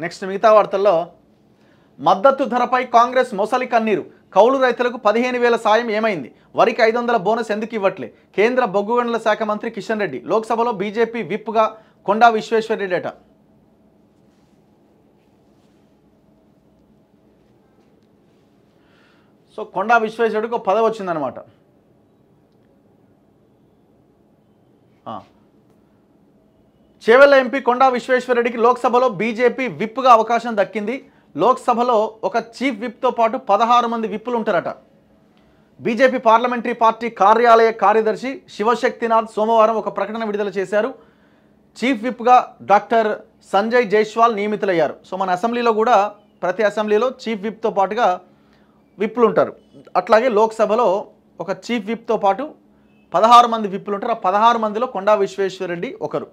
Next మిగతా వార్తల్లో మద్దతు ధరపై కాంగ్రెస్ మొసలి కన్నీరు. కౌలు రైతులకు 15,000 సాయం ఏమైంది? వరికి 500 బోనస్ ఎందుకు ఇవ్వట్లే? కేంద్ర బొగ్గు గనుల శాఖ మంత్రి కిషన్ రెడ్డి లోక్సభలో బీజేపీ విప్గా కొండా విశ్వేశ్వరరెడ్డి అట. సో కొండా విశ్వేశ్వరుడికి ఒక పదవి వచ్చిందనమాట. చేవెళ్ల ఎంపీ కొండా విశ్వేశ్వరరెడ్డికి లోక్సభలో బీజేపీ విప్గా అవకాశం దక్కింది. లోక్సభలో ఒక చీఫ్ విప్తో పాటు 16 మంది విప్పులు ఉంటారట. బీజేపీ పార్లమెంటరీ పార్టీ కార్యాలయ కార్యదర్శి శివశక్తినాథ్ సోమవారం ఒక ప్రకటన విడుదల చేశారు. చీఫ్ విప్గా డాక్టర్ సంజయ్ జైస్వాల్ నియమితులయ్యారు. సో మన అసెంబ్లీలో కూడా ప్రతి అసెంబ్లీలో చీఫ్ విప్తో పాటుగా విప్పులు ఉంటారు. అట్లాగే లోక్సభలో ఒక చీఫ్ విప్తో పాటు 16 మంది విప్పులు ఉంటారు. ఆ 16 మందిలో కొండా విశ్వేశ్వరరెడ్డి ఒకరు.